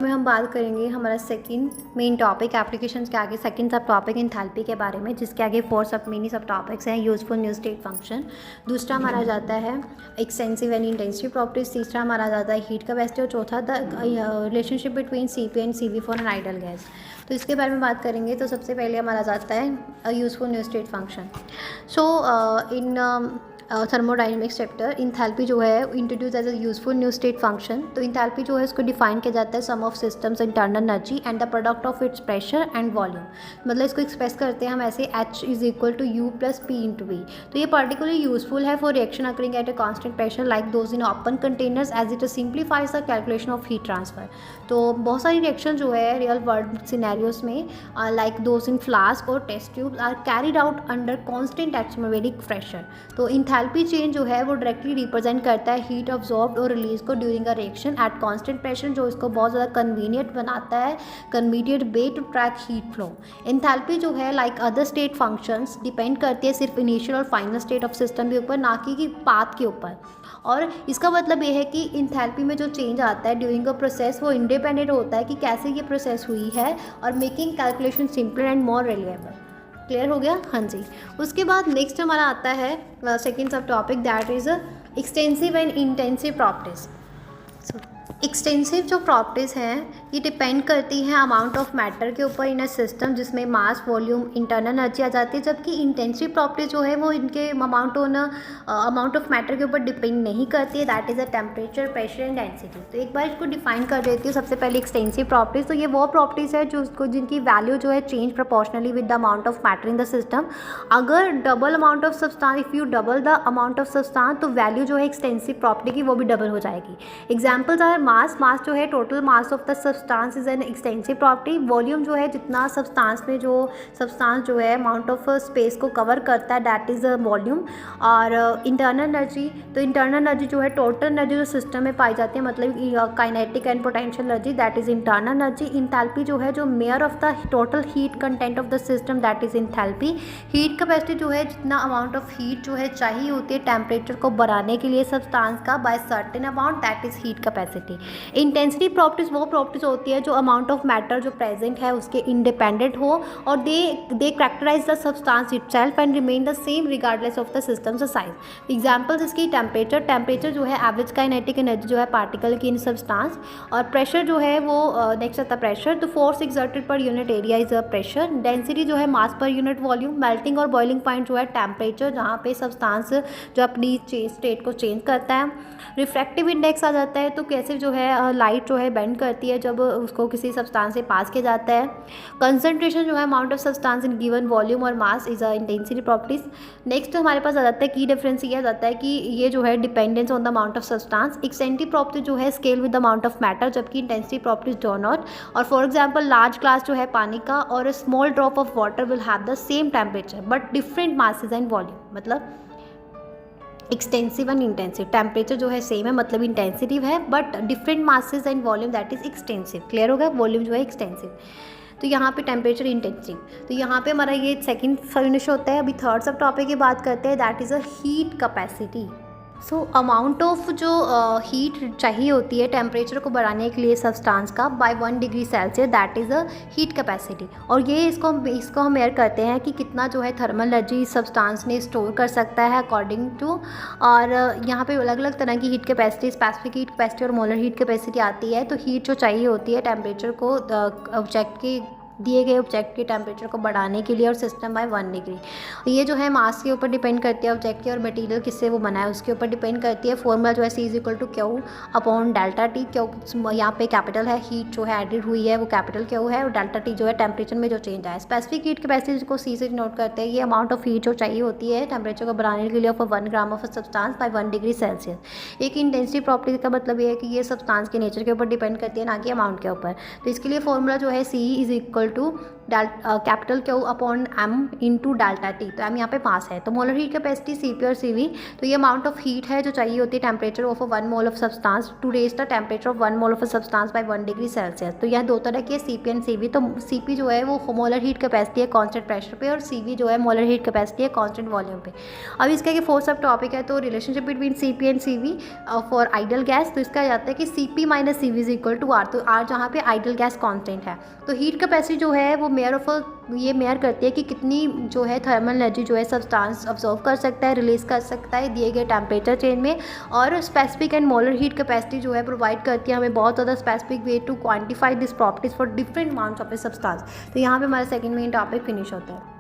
में हम बात करेंगे हमारा सेकंड मेन टॉपिक एप्लीकेशंस के आगे सेकंड सब टॉपिक एंथैल्पी के बारे में, जिसके आगे 4 सब मिनी सब टॉपिक्स हैं। यूजफुल न्यू स्टेट फंक्शन, दूसरा हमारा जाता है एक्सटेंसिव एंड इंटेंसिव प्रॉपर्टीज, तीसरा हमारा जाता है हीट कैपेसिटी और चौथा the relationship between CP and CV for an ideal gas. तो इसके बारे में बात करेंगे। तो सबसे पहले हमारा जाता है useful new state function. So in thermodynamics chapter enthalpy जो है introduce as a useful new state function. तो इंथैल्पी जो है उसको डिफाइन किया जाता है sum of systems internal energy and the product of its pressure and volume. मतलब इसको एक्सप्रेस करते हैं हम ऐसे H is equal to U plus P into V। तो ये पर्टिकुलरली यूजफुल है for reaction occurring at a constant pressure like those in open containers as it simplifies the calculation of heat transfer. तो बहुत सारी reaction जो है real world scenarios में like those in flask और test tubes are carried out under constant atmospheric pressure. तो enthalpy change जो है वो डायरेक्टली रिप्रेजेंट करता है हीट ऑब्जॉर्ब्ड और रिलीज को during a reaction at constant pressure, जो इसको बहुत ज़्यादा कन्वीनियंट बनाता है, convenient way to track heat flow. Enthalpy जो है like other state functions depend करती है सिर्फ इनिशियल और फाइनल स्टेट ऑफ सिस्टम के ऊपर, ना कि पाथ के ऊपर। और इसका मतलब ये है कि इंथैल्पी में जो चेंज आता है ड्यूरिंग अ प्रोसेस वो इंडिपेंडेंट होता है कि कैसे ये प्रोसेस हुई है और making calculation simple and more reliable. Clear हो गया? हाँ जी। उसके बाद नेक्स्ट हमारा आता है सेकेंड सब topic, that is extensive and intensive properties. Extensive जो प्रॉपर्टीज़ हैं ये डिपेंड करती हैं अमाउंट ऑफ मैटर के ऊपर इन अ सिस्टम, जिसमें मास, वॉल्यूम, इंटरनल एनर्जी आ जाती है। जबकि इंटेंसिव प्रॉपर्टीज जो है वो इनके अमाउंट ऑफ मैटर के ऊपर डिपेंड नहीं करती है, that is a temperature, pressure and density. तो एक बार इसको डिफाइन कर देती हूँ। सबसे पहले एक्सटेंसिव प्रॉपर्टीज, तो ये वो प्रॉपर्टीज़ है जिनकी वैल्यू जो है change proportionally with the amount of matter in the system. अगर double amount of substance, if you double the amount of substance, तो वैल्यू जो है एक्सटेंसिव प्रॉपर्टी की वो भी डबल हो जाएगी। एग्जाम्पल्स आर मास जो है total mass of the substance is an extensive property. Volume जो है जितना सब्सटेंस में जो सब्सटेंस जो है अमाउंट ऑफ स्पेस को कवर करता है, दैट इज़ वॉल्यूम। और इंटरनल एनर्जी, तो इंटरनल एनर्जी जो है टोटल एनर्जी जो सिस्टम में पाई जाती है, मतलब kinetic and potential energy, that is internal energy. Enthalpy जो है जो mayor of the total heat content of the system, that is enthalpy. Heat capacity जो है जितना अमाउंट ऑफ हीट जो है चाहिए होती है टेम्परेचर को बढ़ाने के लिए सब्सटेंस का by certain amount, that is heat capacity. Intensity properties वो प्रॉपर्टीज होती है जो अमाउंट ऑफ मैटर जो प्रेजेंट है उसके इंडिपेंडेंट हो और they characterize the substance itself and remain the same regardless of the system size. Examples इसकी टेम्परेचर जो है एवरेज काइनेटिक एनर्जी जो है पार्टिकल की इन सब्सटेंस। और प्रेशर जो है वो नेक्स्ट आता है प्रेशर, तो force exerted per unit area is a pressure. Density जो है मास पर यूनिट वॉल्यूम। मेल्टिंग और बॉइलिंग पॉइंट जो है टेम्परेचर जहाँ पे सब्सटेंस जो अपनी स्टेट को चेंज करता है। रिफ्रैक्टिव इंडेक्स आ जाता है, तो कैसे जो है लाइट जो है बेंड करती है जब उसको किसी सब्सटेंस से पास किया जाता है। कंसंट्रेशन जो है amount of substance in given volume और mass is a intensity properties. Next हमारे पास आ जाता है की डिफरेंस, ये आ जाता है कि ये जो है dependence on the amount of substance. Extensive property जो है scale with the amount of matter, जबकि इंटेंसिटी प्रॉपर्टीज डू नॉट। और फॉर एग्जाम्पल लार्ज ग्लास जो है पानी का और small drop of water will have the same temperature but different masses and volume. मतलब एक्सटेंसिव एंड इंटेंसिव, टेम्परेचर जो है सेम है मतलब इंटेंसिटिव है, but different masses and volume that is extensive. Clear होगा? वॉल्यूम जो है एक्सटेंसिव, तो यहाँ पे टेम्परेचर इंटेंसिव। तो यहाँ पे हमारा ये सेकंड फिनिश होता है। अभी थर्ड सब टॉपिक की बात करते हैं, that is a heat capacity. So amount of जो हीट चाहिए होती है टेम्परेचर को बढ़ाने के लिए सब्सटेंस का by 1 degree Celsius, that is a heat capacity. और ये इसको हम मेयर करते हैं कि कितना जो है थर्मल एनर्जी सब्सटेंस ने स्टोर कर सकता है अकॉर्डिंग टू। और यहाँ पे अलग अलग तरह की heat capacity, specific heat capacity और मोलर हीट कैपेसिटी आती है। तो हीट जो चाहिए होती है टेम्परेचर को ऑब्जेक्ट के दिए गए ऑब्जेक्ट के टेम्परेचर को बढ़ाने के लिए और सिस्टम बाय 1 डिग्री। ये जो है मास के ऊपर डिपेंड करती है ऑब्जेक्ट के, और मटेरियल किससे वो बना है उसके ऊपर डिपेंड करती है। फॉर्मूला जो है C is equal to Q upon delta T. Q यहाँ पे कैपिटल है, हीट जो है एडिड हुई है वो कैपिटल क्यू है, और डेल्टा टी जो है टेम्परेचर में जो चेंज आया। स्पेसिफिक हीट कैपेसिटी को C से नोट करते हैं, ये अमाउंट ऑफ हीट जो चाहिए होती है टेम्परेचर को बढ़ाने के लिए for 1 gram of substance by 1 degree Celsius. एक इंटेंसिटी प्रॉपर्टी का मतलब ये है कि ये सब्सटेंस के नेचर के ऊपर डिपेंड करती है, ना कि अमाउंट के ऊपर। तो इसके लिए फॉर्मूला जो है C is equal equal to capital Q upon M into delta T। तो M यहाँ पे पास है। तो मोलर हीट कैपेसिटी Cp और Cv, तो ये अमाउंट ऑफ हीट है जो चाहिए होती है temperature of 1 mole of substance to raise the temperature of 1 mole of substance by 1 degree Celsius. तो यह दो तरह की है Cp एंड Cv। तो Cp जो है वो मोलर हीट कैपेसिटी है कॉन्स्टेंट प्रेशर पे, और Cv जो है मोलर हीट कैपेसिटी है कॉन्स्टेंट वॉल्यूम पे। अब इसका कि फोर्थ सब टॉपिक है तो relationship between Cp and Cv for idol gas. तो इसका जाता है कि Cp minus Cv is equal to R। तो R जहाँ पे आइडल गैस कॉन्स्टेंट है, तो हीट कैपेसिटी जो है वो मेयर करती है कि कितनी जो है थर्मल एनर्जी जो है सब्सटेंस ऑब्जर्व कर सकता है, रिलीज कर सकता है दिए गए टेम्परेचर चेंज में। और specific and molar heat capacity जो है प्रोवाइड करती है हमें बहुत ज़्यादा specific way to quantify this properties for different amounts of a substance. तो यहाँ पे हमारा सेकंड मेन टॉपिक फिनिश होता है।